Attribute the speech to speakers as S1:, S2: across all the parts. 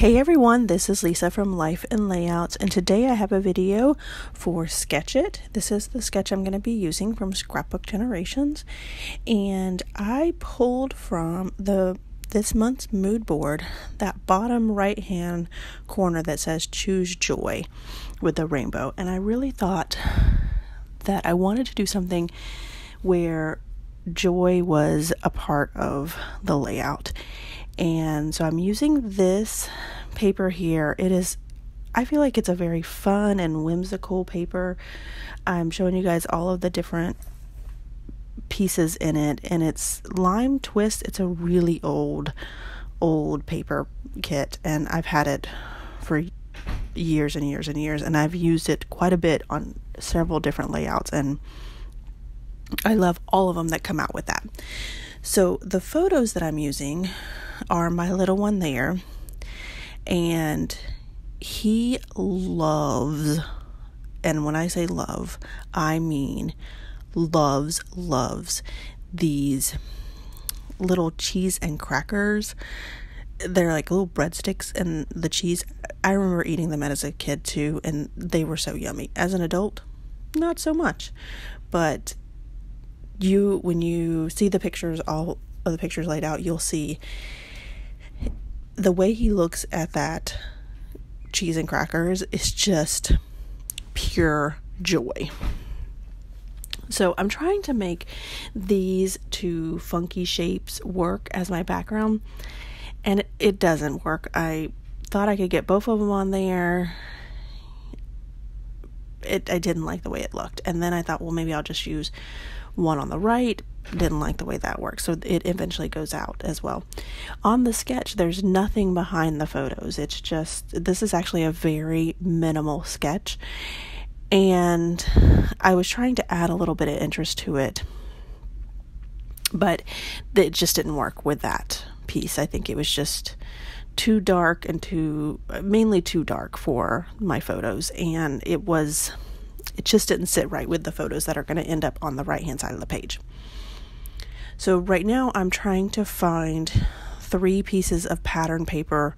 S1: Hey everyone, this is Lisa from Life and Layouts, and today I have a video for Sketch It. This is the sketch I'm going to be using from Scrapbook Generations, and I pulled from this month's mood board that bottom right hand corner that says Choose Joy with the rainbow, and I really thought that I wanted to do something where joy was a part of the layout. And so I'm using this paper here. I feel like it's a very fun and whimsical paper. I'm showing you guys all of the different pieces in it, and it's Lime Twist. It's a really old paper kit, and I've had it for years and years and years, and I've used it quite a bit on several different layouts, and I love all of them that come out with that. So the photos that I'm using are my little one there, and he loves, and when I say love, I mean loves these little cheese and crackers. They're like little breadsticks, and the cheese, I remember eating them as a kid too, and they were so yummy. As an adult, not so much, but when you see the pictures, all of the pictures laid out, you'll see the way he looks at that cheese and crackers is just pure joy. So I'm trying to make these two funky shapes work as my background, and it doesn't work. I thought I could get both of them on there. I didn't like the way it looked, and then I thought, well, maybe I'll just use one on the right. Didn't like the way that works, so it eventually goes out as well. On the sketch, there's nothing behind the photos. It's just, this is actually a very minimal sketch, and I was trying to add a little bit of interest to it, but it just didn't work with that piece. I think it was just too dark and mainly too dark for my photos, and it just didn't sit right with the photos that are going to end up on the right hand side of the page. So right now I'm trying to find 3 pieces of pattern paper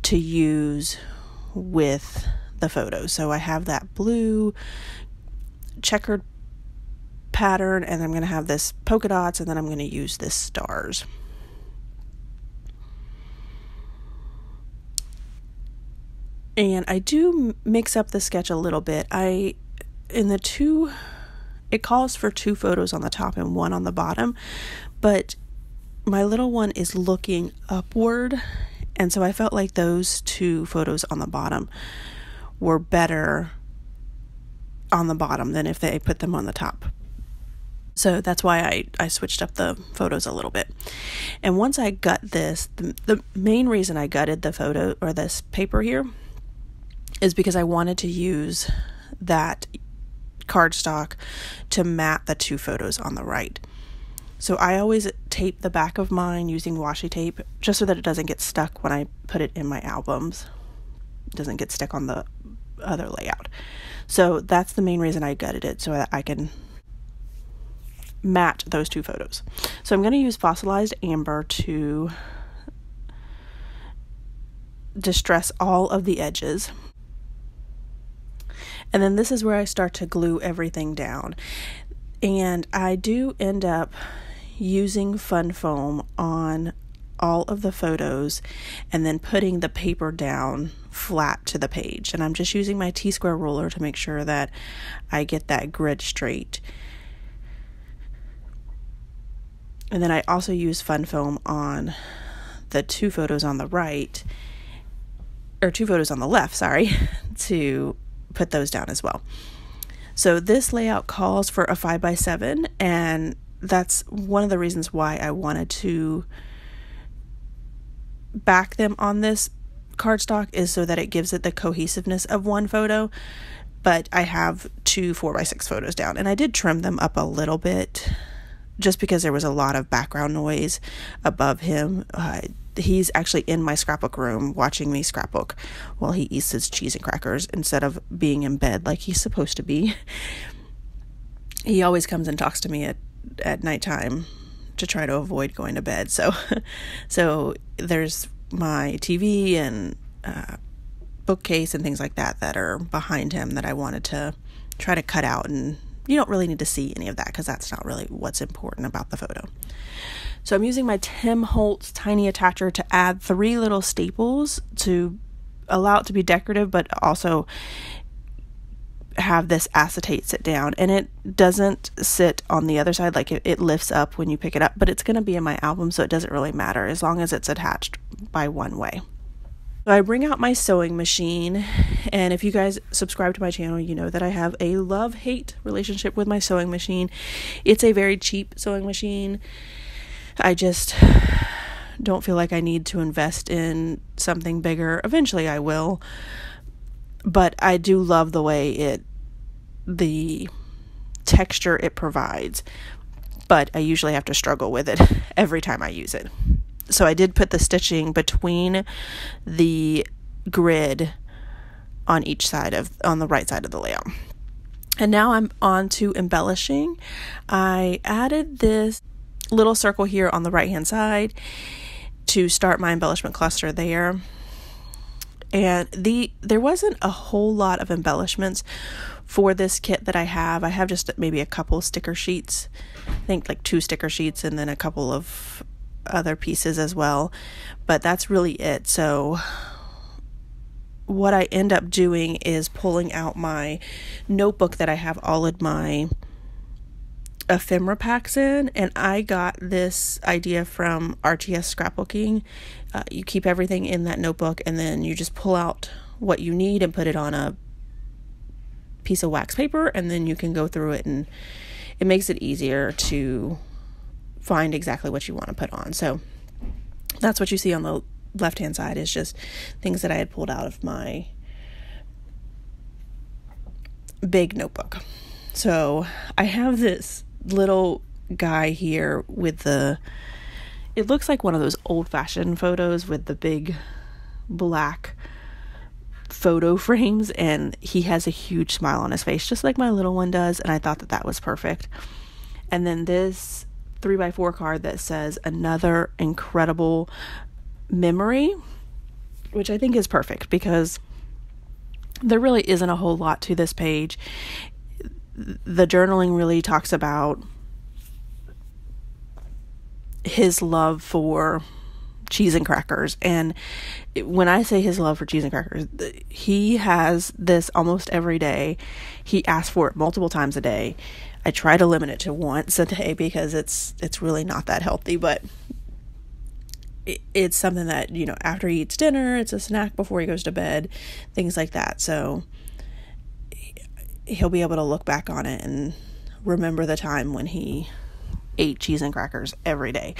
S1: to use with the photos. So I have that blue checkered pattern, and I'm going to have this polka dots, and then I'm going to use this stars. And I do mix up the sketch a little bit. It calls for 2 photos on the top and 1 on the bottom, but my little one is looking upward, and so I felt like those 2 photos on the bottom were better on the bottom than if they put them on the top. So that's why I switched up the photos a little bit. And once I gut this, the main reason I gutted the photo or this paper here is because I wanted to use that cardstock to mat the 2 photos on the right. So I always tape the back of mine using washi tape just so that it doesn't get stuck when I put it in my albums. It doesn't get stuck on the other layout. So that's the main reason I gutted it, so that I can mat those 2 photos. So I'm going to use fossilized amber to distress all of the edges. And then this is where I start to glue everything down. And I do end up using fun foam on all of the photos and then putting the paper down flat to the page. And I'm just using my T-square ruler to make sure that I get that grid straight. And then I also use fun foam on the 2 photos on the right, or 2 photos on the left, sorry, to put those down as well. So this layout calls for a 5x7, and that's one of the reasons why I wanted to back them on this cardstock, is so that it gives it the cohesiveness of 1 photo. But I have 2 4x6 photos down, and I did trim them up a little bit just because there was a lot of background noise above him. He's actually in my scrapbook room watching me scrapbook while he eats his cheese and crackers instead of being in bed like he's supposed to be. He always comes and talks to me at nighttime to try to avoid going to bed. So there's my TV and bookcase and things like that that are behind him that I wanted to try to cut out, and you don't really need to see any of that because that's not really what's important about the photo. So I'm using my Tim Holtz tiny attacher to add 3 little staples to allow it to be decorative, but also have this acetate sit down, and it doesn't sit on the other side, like it lifts up when you pick it up, but it's going to be in my album, so it doesn't really matter as long as it's attached by one way. So I bring out my sewing machine, and if you guys subscribe to my channel, you know that I have a love-hate relationship with my sewing machine. It's a very cheap sewing machine. I just don't feel like I need to invest in something bigger. Eventually I will, but I do love the way the texture it provides, but I usually have to struggle with it every time I use it. So I did put the stitching between the grid on each side on the right side of the layout. And now I'm on to embellishing. I added this little circle here on the right hand side to start my embellishment cluster there. And there wasn't a whole lot of embellishments for this kit that I have. I have just maybe a couple sticker sheets, I think like 2 sticker sheets, and then a couple of other pieces as well, but that's really it. So what I end up doing is pulling out my notebook that I have all of my ephemera packs in, and I got this idea from RTS scrapbooking. You keep everything in that notebook, and then you just pull out what you need and put it on a piece of wax paper, and then you can go through it, and it makes it easier to find exactly what you want to put on. So that's what you see on the left hand side, is just things that I had pulled out of my big notebook. So I have this little guy here with it looks like one of those old-fashioned photos with the big black photo frames, and he has a huge smile on his face just like my little one does, and I thought that was perfect. And then this 3x4 card that says another incredible memory, which I think is perfect because there really isn't a whole lot to this page. The journaling really talks about his love for cheese and crackers, and when I say his love for cheese and crackers, he has this almost every day. He asks for it multiple times a day. I try to limit it to once a day because it's really not that healthy, but it's something that, you know, after he eats dinner, it's a snack before he goes to bed, things like that. So he'll be able to look back on it and remember the time when he ate cheese and crackers every day.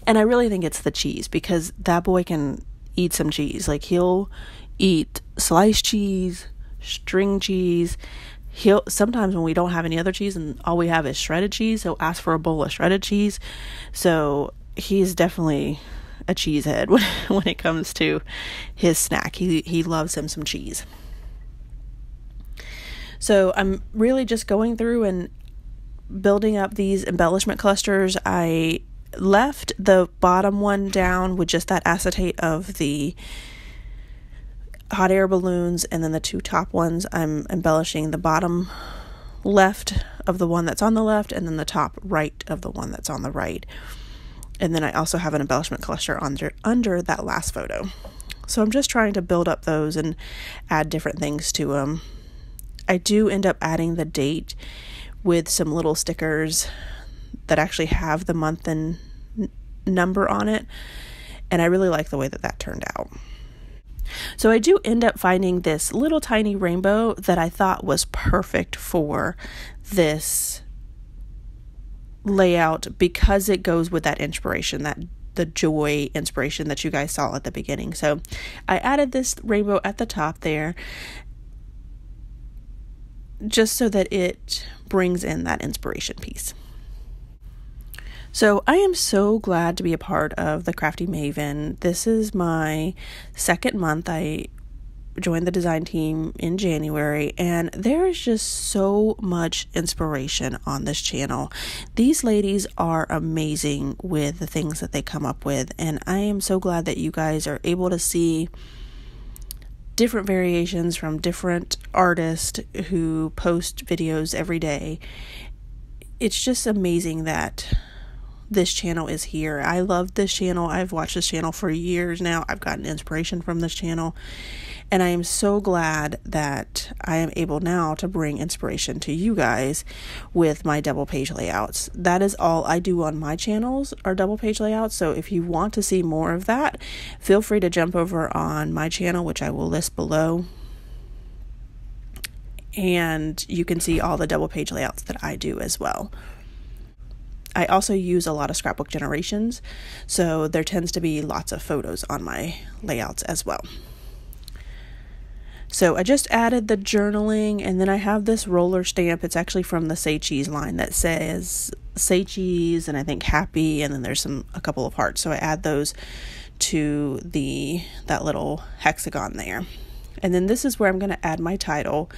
S1: And I really think it's the cheese, because that boy can eat some cheese. Like, he'll eat sliced cheese, string cheese. He'll sometimes, when we don't have any other cheese and all we have is shredded cheese, he'll ask for a bowl of shredded cheese. So he's definitely a cheesehead when it comes to his snack. He loves him some cheese. So I'm really just going through and building up these embellishment clusters. I left the bottom one down with just that acetate of the hot air balloons, and then the 2 top ones I'm embellishing the bottom left of the one that's on the left, and then the top right of the one that's on the right. And then I also have an embellishment cluster under that last photo. So I'm just trying to build up those and add different things to them. I do end up adding the date with some little stickers that actually have the month and number on it, and I really like the way that turned out. So I do end up finding this little tiny rainbow that I thought was perfect for this layout because it goes with that inspiration, the joy inspiration that you guys saw at the beginning. So I added this rainbow at the top there just so that it brings in that inspiration piece. So I am so glad to be a part of the Crafty Maven. This is my 2nd month. I joined the design team in January, and there is just so much inspiration on this channel. These ladies are amazing with the things that they come up with, and I am so glad that you guys are able to see different variations from different artists who post videos every day. It's just amazing that this channel is here. I love this channel. I've watched this channel for years now. I've gotten inspiration from this channel, and I am so glad that I am able now to bring inspiration to you guys with my double page layouts. That is all I do on my channels, are double page layouts. So if you want to see more of that, feel free to jump over on my channel, which I will list below, and you can see all the double page layouts that I do as well. I also use a lot of scrapbook generations, so there tends to be lots of photos on my layouts as well. So I just added the journaling, and then I have this roller stamp. It's actually from the Say Cheese line that says Say Cheese and I think happy, and then there's a couple of hearts. So I add those to that little hexagon there. And then this is where I'm going to add my title,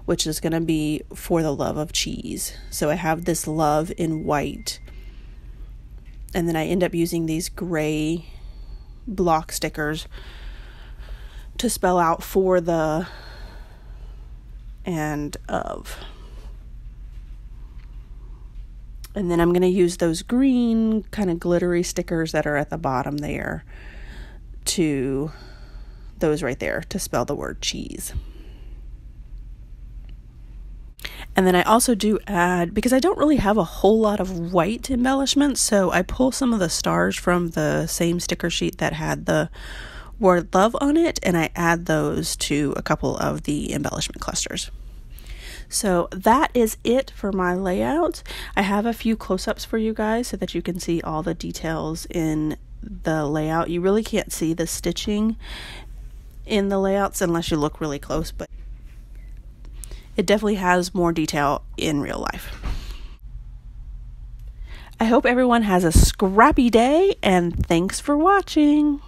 S1: which is going to be For the Love of Cheese. So I have this love in white, and then I end up using these gray block stickers to spell out for the and of. And then I'm going to use those green kind of glittery stickers that are at the bottom there to those right there to spell the word cheese. And then I also do add, because I don't really have a whole lot of white embellishments, so I pull some of the stars from the same sticker sheet that had the word love on it, and I add those to a couple of the embellishment clusters. So that is it for my layout. I have a few close-ups for you guys so that you can see all the details in the layout. You really can't see the stitching in the layouts unless you look really close, but it definitely has more detail in real life. I hope everyone has a scrappy day, and thanks for watching.